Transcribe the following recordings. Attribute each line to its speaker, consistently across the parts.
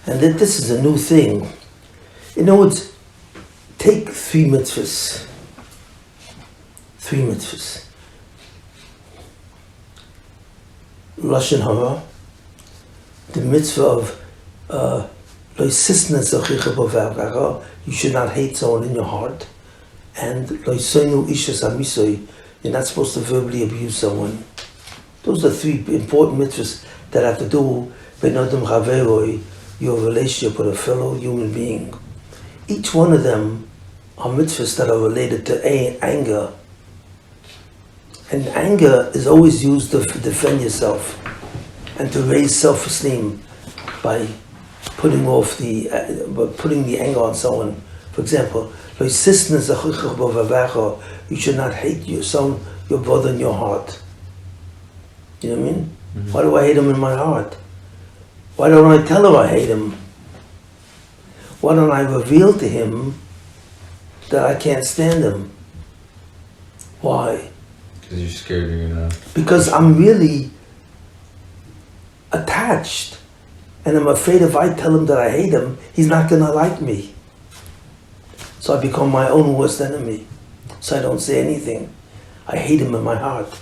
Speaker 1: and that this is a new thing. In other words, take 3 mitzvahs. 3 mitzvahs. Lashon hara, the mitzvah of you should not hate someone in your heart, and you're not supposed to verbally abuse someone. Those are 3 important mitzvahs that have to do with your relationship with a fellow human being. Each one of them are mitzvahs that are related to anger. And anger is always used to defend yourself and to raise self-esteem by putting the anger on someone. For example, you should not hate your brother in your heart. You know what I mean? Mm-hmm. Why do I hate him in my heart? Why don't I tell him I hate him? Why don't I reveal to him that I can't stand him? Why?
Speaker 2: Because you're scared you're gonna...
Speaker 1: Because I'm really attached. And I'm afraid if I tell him that I hate him, he's not gonna like me. So I become my own worst enemy. So I don't say anything. I hate him in my heart.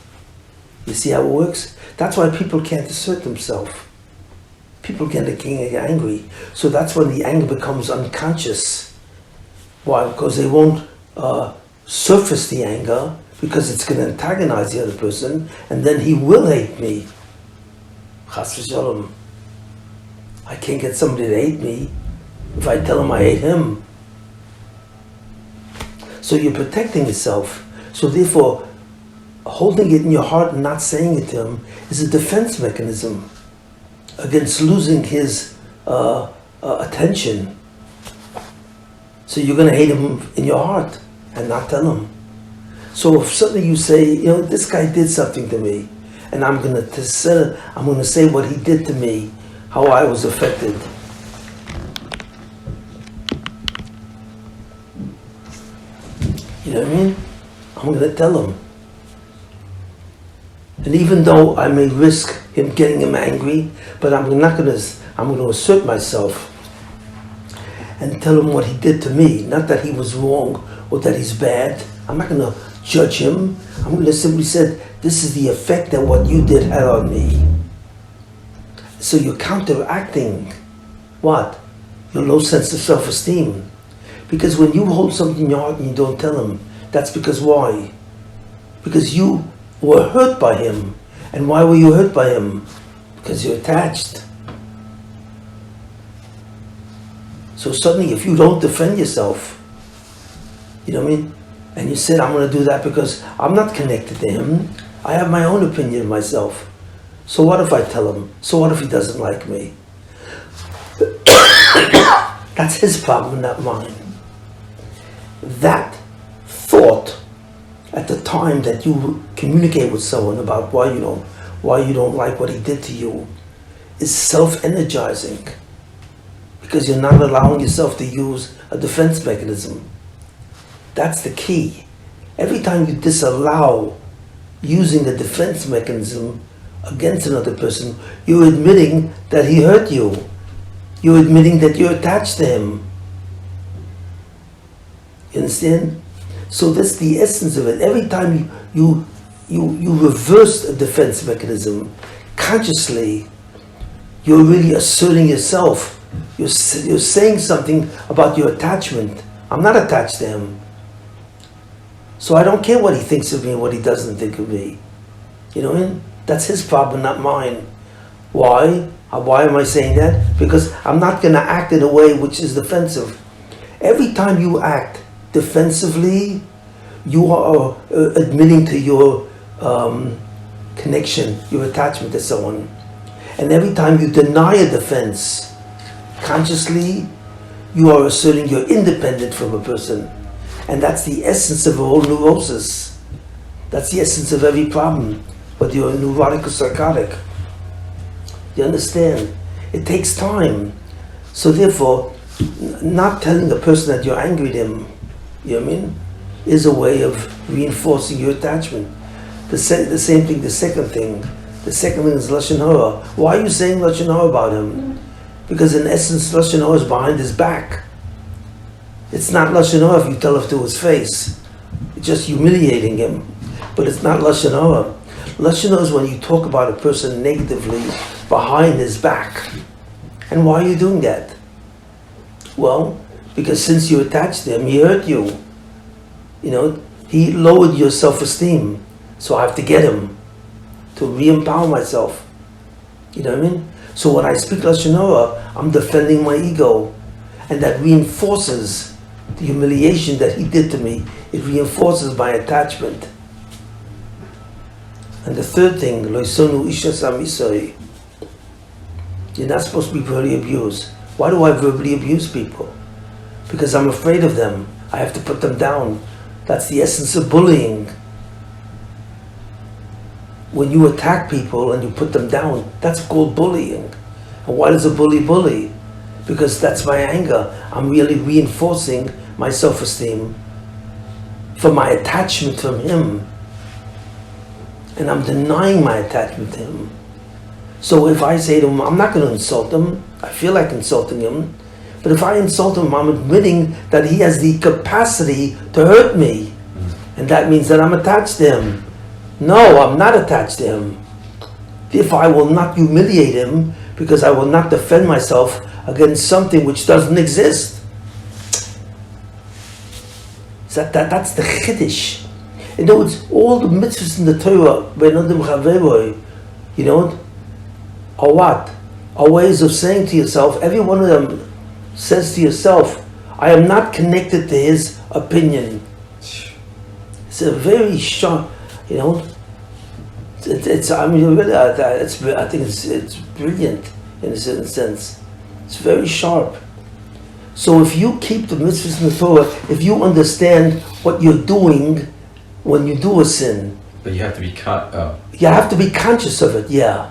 Speaker 1: You see how it works? That's why people can't assert themselves. People get angry. So that's when the anger becomes unconscious. Why? Because they won't surface the anger, because it's going to antagonize the other person, and then he will hate me. Chas v'shalom. I can't get somebody to hate me if I tell him I hate him. So you're protecting yourself. So therefore, holding it in your heart and not saying it to him is a defense mechanism against losing his attention. So you're going to hate him in your heart and not tell him. So if suddenly you say, this guy did something to me, and I'm going to say what he did to me, how I was affected. You know what I mean? I'm going to tell him. And even though I may risk getting him angry, but I'm going to assert myself and tell him what he did to me. Not that he was wrong or that he's bad. I'm not going to judge him. I'm going to simply say, this is the effect that what you did had on me. So you're counteracting what? Your low sense of self-esteem. Because when you hold something in your heart and you don't tell him, that's because why? Because you were hurt by him. And why were you hurt by him? Because you're attached. So suddenly if you don't defend yourself, you know what I mean? And you said, I'm going to do that because I'm not connected to him. I have my own opinion of myself. So what if I tell him? So what if he doesn't like me? That's his problem, not mine. That thought at the time that you communicate with someone about why you don't like what he did to you is self-energizing, because you're not allowing yourself to use a defense mechanism. That's the key. Every time you disallow using a defense mechanism against another person, you're admitting that he hurt you. You're admitting that you're attached to him. You understand? So that's the essence of it. Every time you reverse a defense mechanism consciously, you're really asserting yourself. You're saying something about your attachment. I'm not attached to him. So I don't care what he thinks of me and what he doesn't think of me. You know what I mean? That's his problem, not mine. Why? Why am I saying that? Because I'm not going to act in a way which is defensive. Every time you act defensively, you are admitting to your connection, your attachment to someone. And every time you deny a defense consciously, you are asserting you're independent from a person. And that's the essence of all neurosis. That's the essence of every problem, whether you're neurotic or psychotic. You understand? It takes time. So therefore, not telling the person that you're angry at him, you know what I mean, is a way of reinforcing your attachment. The same thing, the second thing is Lashon Hara. Why are you saying Lashon Hara about him? Because in essence, Lashon Hara is behind his back. It's not Lashon Hara if you tell it to his face. It's just humiliating him. But it's not Lashon Hara. Lashon Hara is when you talk about a person negatively behind his back. And why are you doing that? Well, because since you attached to him, he hurt you. You know, he lowered your self-esteem. So I have to get him to re-empower myself. You know what I mean? So when I speak Lashon Hara, I'm defending my ego. And that reinforces the humiliation that he did to me. It reinforces my attachment. And the third thing, Lo yisonu ish asam isai. You're not supposed to be verbally abused. Why do I verbally abuse people? Because I'm afraid of them. I have to put them down. That's the essence of bullying. When you attack people and you put them down, that's called bullying. And why does a bully bully? Because that's my anger. I'm really reinforcing my self-esteem for my attachment from him. And I'm denying my attachment to him. So if I say to him, I'm not going to insult him, I feel like insulting him, but if I insult him, I'm admitting that he has the capacity to hurt me. And that means that I'm attached to him. No, I'm not attached to him. If I will not humiliate him, because I will not defend myself against something which doesn't exist. That's the chiddush. In other words, all the mitzvahs in the Torah, you know, are what? Are ways of saying to yourself, every one of them says to yourself, I am not connected to his opinion. It's a very sharp, you know, I think it's brilliant in a certain sense. It's very sharp. So if you keep the mitzvahs in the Torah, if you understand what you're doing when you do a sin.
Speaker 2: But you have to be
Speaker 1: You have to be conscious of it, yeah.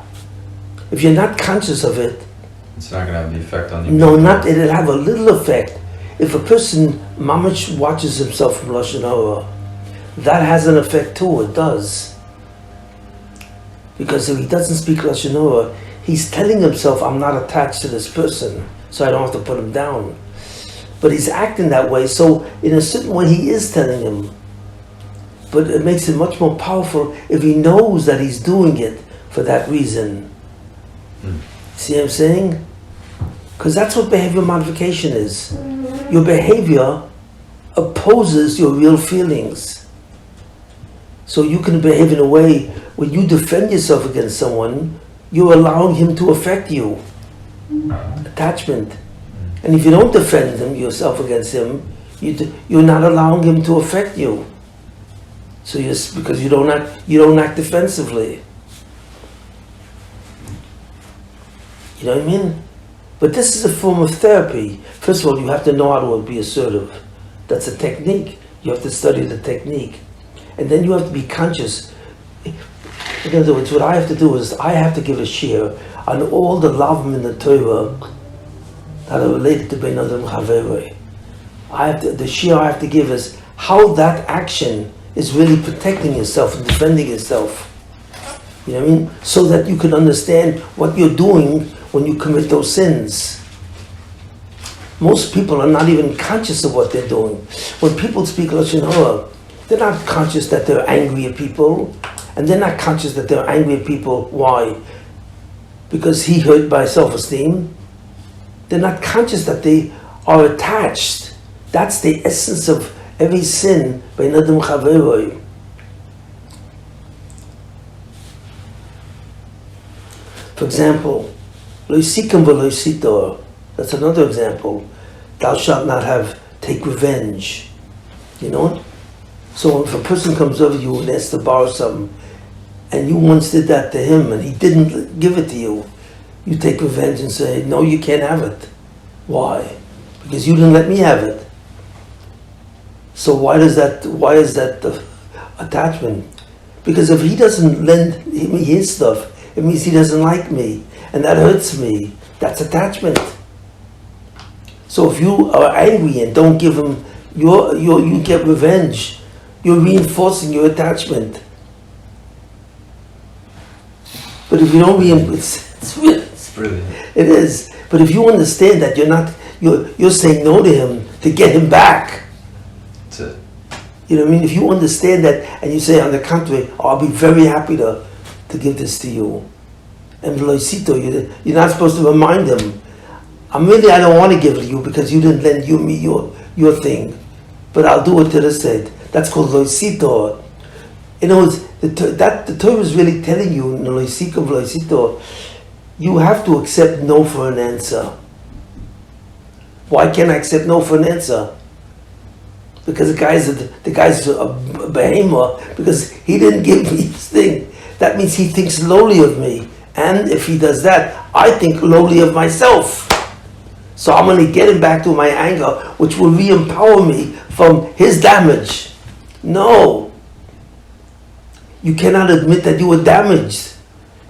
Speaker 1: If you're not conscious of it,
Speaker 2: it's not going to have the effect on you.
Speaker 1: No, it'll have a little effect. If a person mamash watches himself from Lashon Hara, that has an effect too, it does. Because if he doesn't speak Lashon Hara, he's telling himself, I'm not attached to this person, so I don't have to put him down. But he's acting that way, so in a certain way he is telling him. But it makes it much more powerful if he knows that he's doing it for that reason. See what I'm saying? Because that's what behavior modification is. Your behavior opposes your real feelings. So you can behave in a way when you defend yourself against someone, you're allowing him to affect you. Attachment. And if you don't defend yourself against him, you're not allowing him to affect you. So because you don't act defensively. You know what I mean? But this is a form of therapy. First of all, you have to know how to be assertive. That's a technique. You have to study the technique. And then you have to be conscious. In other words, what I have to do is I have to give a share on all the lavim in the Torah that are related to Bein Adam Chaverei. The share I have to give is how that action is really protecting yourself and defending yourself. You know what I mean? So that you can understand what you're doing when you commit those sins. Most people are not even conscious of what they're doing. When people speak Lashon Hara, they're not conscious that they're angry at people, and they're not conscious that they're angry at people. Why? Because he hurt my self-esteem. They're not conscious that they are attached. That's the essence of every sin. Bein Adam Chaverei. For example, Lo yisikam v'lo yisitor. That's another example. Thou shalt not take revenge. You know? So if a person comes over you and asks to borrow something, and you once did that to him and he didn't give it to you, you take revenge and say, no, you can't have it. Why? Because you didn't let me have it. So why is that the attachment? Because if he doesn't lend me his stuff, it means he doesn't like me, and that hurts me. That's attachment. So if you are angry and don't give him you get revenge, you're reinforcing your attachment. But if you don't it's brilliant.
Speaker 2: It
Speaker 1: It is. But if you understand that you're saying no to him to get him back.
Speaker 2: That's it.
Speaker 1: You know what I mean? If you understand that and you say, on the contrary, I'll be very happy to give this to you. And you're not supposed to remind him, I don't want to give it to you because you didn't lend me your thing. But I'll do it to the said. That's called loisito. In other words, the Torah is really telling you, loisito, you have to accept no for an answer. Why can't I accept no for an answer? Because the guy's a behemoth, because he didn't give me his thing. That means he thinks lowly of me. And if he does that, I think lowly of myself. So I'm going to get him back to my anger, which will re-empower me from his damage. No. You cannot admit that you were damaged.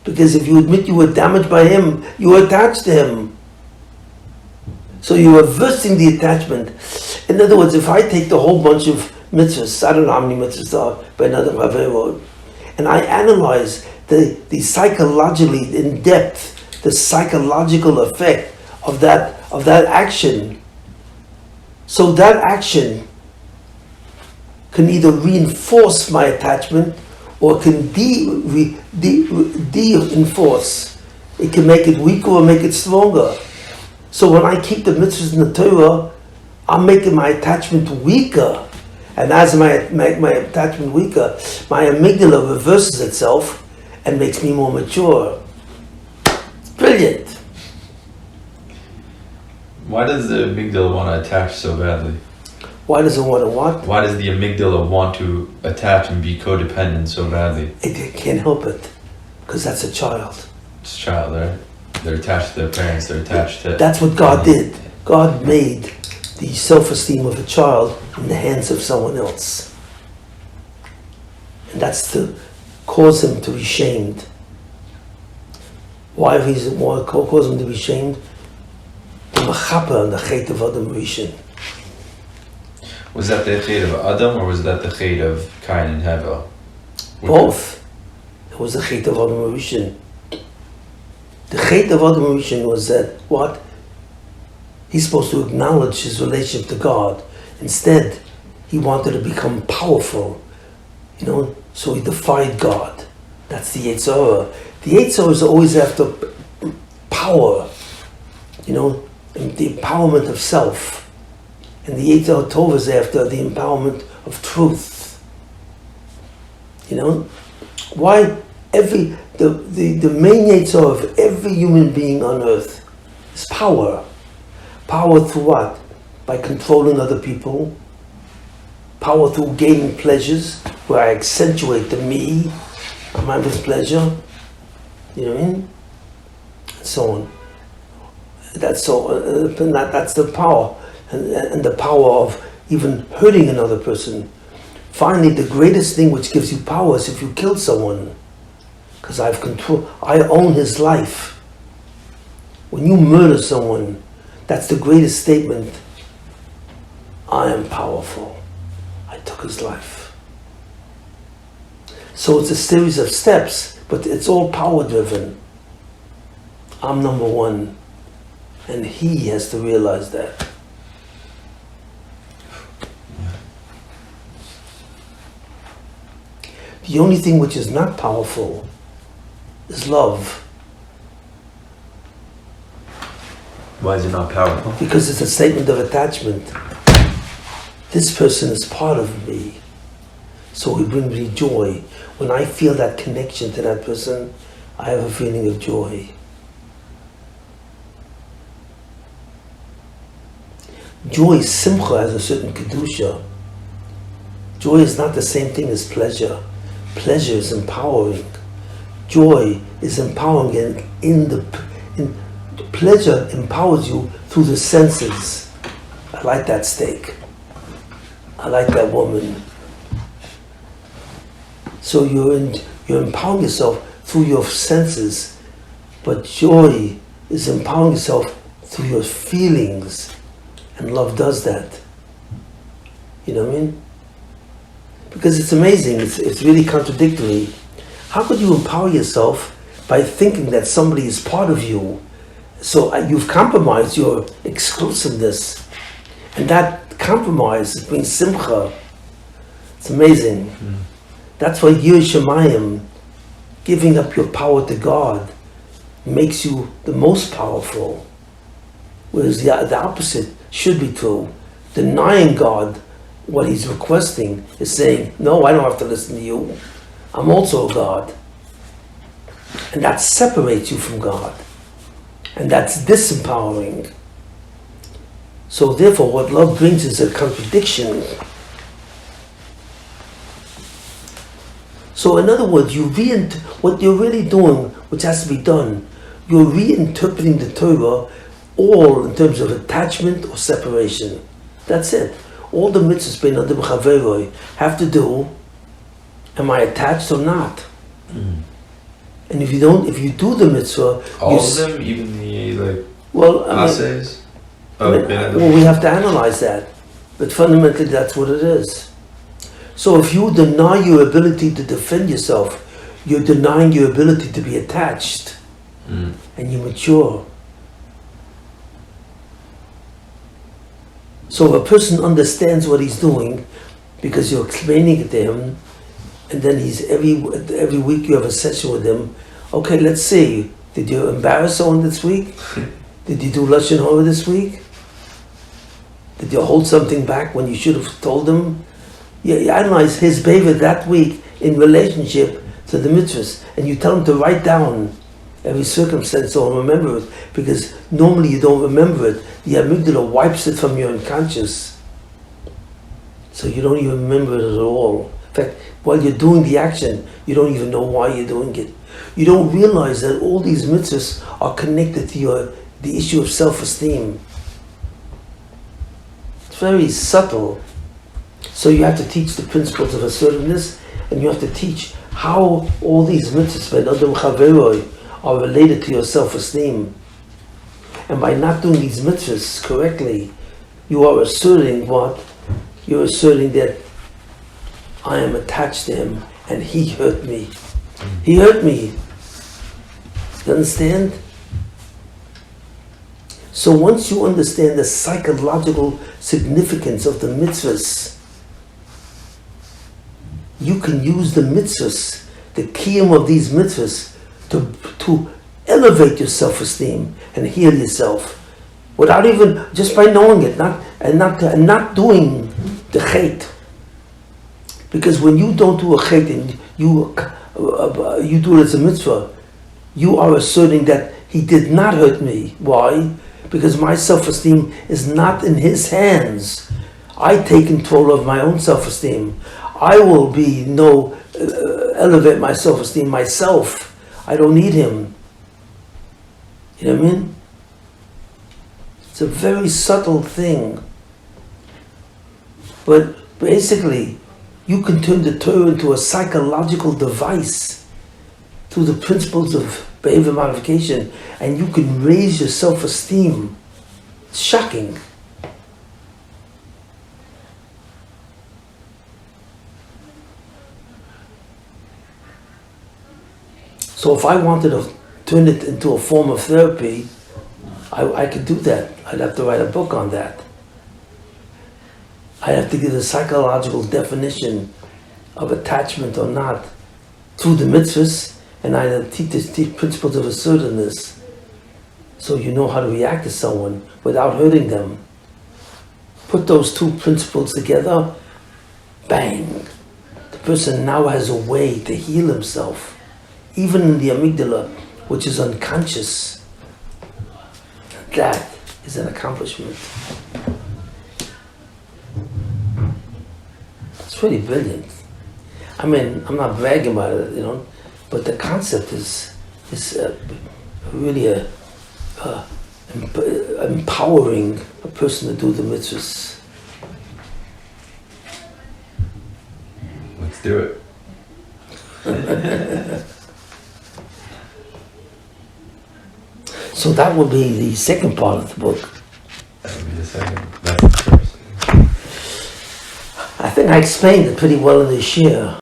Speaker 1: Because if you admit you were damaged by him, you were attached to him. So you're reversing the attachment. In other words, if I take the whole bunch of mitzvahs, I don't know how many mitzvahs there are, but another Rabbi wrote, and I analyze the psychologically, in depth, the psychological effect of that action. So that action can either reinforce my attachment or can de-enforce. It can make it weaker or make it stronger. So when I keep the mitzvahs in the Torah, I'm making my attachment weaker. And as my attachment weaker, my amygdala reverses itself and makes me more mature. Brilliant.
Speaker 2: Why does the amygdala want to attach so badly?
Speaker 1: Why does it want to what?
Speaker 2: Why does the amygdala want to attach and be codependent so badly?
Speaker 1: It can't help it, because that's a child.
Speaker 2: It's a child, right? They're attached to their parents, they're attached to...
Speaker 1: That's what God did. God made the self-esteem of a child in the hands of someone else. And that's to cause him to be shamed. Why cause him to be shamed? The mechaper and the chait of Adam Rishon.
Speaker 2: Was that the chait of Adam or was that the chait of Cain and Hevel?
Speaker 1: Both. It was the chait of Adam Rishon. The chait of Adam Rishon was that what? He's supposed to acknowledge his relationship to God. Instead, he wanted to become powerful. So he defied God. That's the Yetzer Hara. The Yetzer Hara is always after power, and the empowerment of self. And the Yetzer Tov is after the empowerment of truth. Why the main Yetzer of every human being on earth is power. Power through what? By controlling other people. Power through gaining pleasures, where I accentuate the me, my pleasure. You know what I mean? And so on. That's the power, and the power of even hurting another person. Finally, the greatest thing which gives you power is if you kill someone, because I have control. I own his life. When you murder someone, that's the greatest statement. I am powerful. I took his life. So it's a series of steps, but it's all power driven. I'm number one. And he has to realize that. The only thing which is not powerful is love.
Speaker 2: Why is it not powerful?
Speaker 1: Because it's a statement of attachment. This person is part of me. So it brings me joy. When I feel that connection to that person, I have a feeling of joy. Joy, simcha, has a certain kedusha. Joy is not the same thing as pleasure. Pleasure is empowering. Joy is empowering, and pleasure empowers you through the senses. I like that steak. I like that woman. So you're empowering yourself through your senses, but joy is empowering yourself through your feelings. And love does that. You know what I mean? Because it's amazing, it's really contradictory. How could you empower yourself by thinking that somebody is part of you? So you've compromised your exclusiveness, and that compromise brings simcha. It's amazing. That's why Yir Shemayim, giving up your power to God, makes you the most powerful. Whereas the opposite should be true. Denying God what He's requesting is saying, no, I don't have to listen to you. I'm also a God. And that separates you from God. And that's disempowering. So therefore, what love brings is a contradiction. So in other words, what you're really doing, which has to be done, you're reinterpreting the Torah all in terms of attachment or separation. That's it. All the mitzvahs bein adam chaveroi have to do, am I attached or not? And if you do the mitzvah,
Speaker 2: all of them, even the essays.
Speaker 1: Well, we have to analyze that, but fundamentally, that's what it is. So, if you deny your ability to defend yourself, you're denying your ability to be attached, and you mature. So, if a person understands what he's doing because you're explaining it to him, and then every week you have a session with him. Okay, let's see. Did you embarrass someone this week? Did you do lashon hara this week? Did you hold something back when you should have told him? You analyze his behavior that week in relationship to the mitzvahs, and you tell him to write down every circumstance so he'll remember it, because normally you don't remember it. The amygdala wipes it from your unconscious, so you don't even remember it at all. In fact, while you're doing the action, you don't even know why you're doing it. You don't realize that all these mitzvahs are connected to the issue of self-esteem. It's very subtle. So you have to teach the principles of assertiveness, and you have to teach how all these mitzvahs bein adam chaveroi are related to your self-esteem. And by not doing these mitzvahs correctly, you are asserting what? You're asserting that I am attached to him and he hurt me. He hurt me. You understand? So once you understand the psychological significance of the mitzvahs, you can use the mitzvahs, the kiyum of these mitzvahs, to elevate your self-esteem and heal yourself, without even, just by knowing it, not doing the chait. Because when you don't do a chait and you do it as a mitzvah, you are asserting that he did not hurt me. Why? Because my self-esteem is not in his hands. I take control of my own self-esteem. I will elevate my self-esteem myself. I don't need him. You know what I mean? It's a very subtle thing. But basically, you can turn the Torah into a psychological device through the principles of behavior modification, and you can raise your self-esteem. It's shocking. So if I wanted to turn it into a form of therapy, I could do that. I'd have to write a book on that. I have to give a psychological definition of attachment or not through the mitzvahs, and I teach principles of assertiveness, so you know how to react to someone without hurting them. Put those two principles together, bang! The person now has a way to heal himself, even in the amygdala, which is unconscious. That is an accomplishment. It's really brilliant. I mean, I'm not bragging about it, but the concept is really empowering a person to do the mitzvahs.
Speaker 2: Let's do it.
Speaker 1: So that will be the second part of the book.
Speaker 2: That would be the second. That's the first.
Speaker 1: I think I explained it pretty well in this year.